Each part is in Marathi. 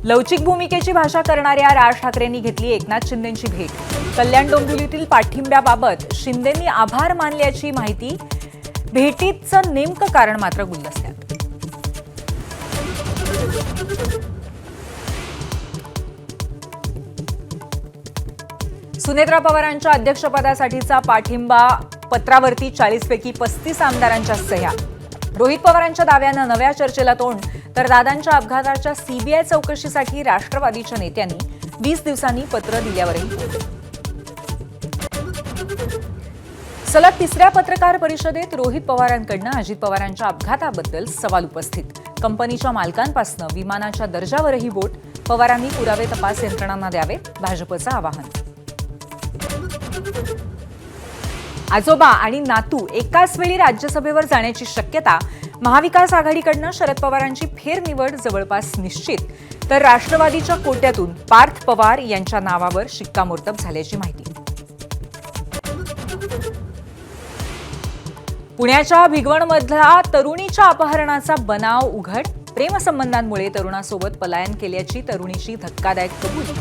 लवचिक भूमिकेची भाषा करणाऱ्या राज ठाकरेंनी घेतली एकनाथ शिंदेंची भेट. कल्याण डोंबिवलीतील पाठिंब्याबाबत शिंदेंनी आभार मानल्याची माहिती. भेटीचं नेमकं कारण मात्र गुलदस्त्यात. सुनेत्रा पवारांच्या अध्यक्षपदासाठीचा पाठिंबा पत्रावरती 40 पैकी 35 आमदारांच्या सह्या. रोहित पवारांच्या दाव्यानं नव्या चर्चेला तोंड. तर दादांच्या अपघाताच्या सीबीआय चौकशीसाठी राष्ट्रवादीच्या नेत्यांनी 20 दिवसांनी पत्र दिल्यावरही सलग तिसऱ्या पत्रकार परिषदेत रोहित पवारांकडून अजित पवारांच्या अपघाताबद्दल सवाल उपस्थित. कंपनीच्या मालकांपासून विमानाच्या दर्जावरही बोट. पवारांनी पुरावे तपास यंत्रणांना द्यावेत, भाजपचं आवाहन. आजोबा आणि नातू एकाच वेळी राज्यसभेवर जाण्याची शक्यता. महाविकास आघाडीकडून शरद पवारांची फेरनिवड जवळपास निश्चित. तर राष्ट्रवादीच्या कोट्यातून पार्थ पवार यांच्या नावावर शिक्कामोर्तब झाल्याची माहिती. पुण्याच्या भिगवणमधला तरुणीच्या अपहरणाचा बनाव उघड. प्रेमसंबंधांमुळे तरुणासोबत पलायन केल्याची तरुणीची धक्कादायक कबुली.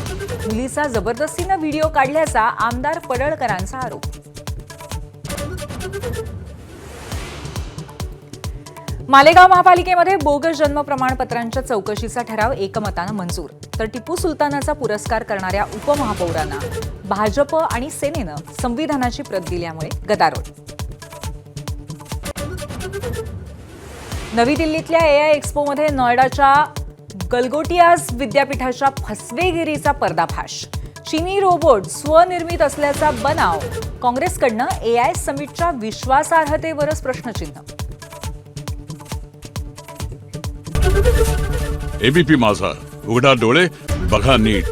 मुलीचा जबरदस्तीनं व्हिडिओ काढल्याचा आमदार पडळकरांचा आरोप. मालेगाव महापालिकेमध्ये बोगस जन्म प्रमाणपत्रांच्या चौकशीचा ठराव एकमतानं मंजूर. तर टिपू सुलतानाचा पुरस्कार करणाऱ्या उपमहापौरांना भाजप आणि सेनेनं संविधानाची प्रत दिल्यामुळे गदारोळ. नवी दिल्लीतल्या एआय एक्स्पोमध्ये नोएडाच्या गलगोटियाज विद्यापीठाच्या फसवेगिरीचा पर्दाफाश. चीनी रोबोट स्वनिर्मित असल्याचा बनाव. काँग्रेसकडनं एआय समिटच्या विश्वासार्हतेवरच प्रश्नचिन्ह. एबीपी माझा, उघडा डोळे बघा नीट.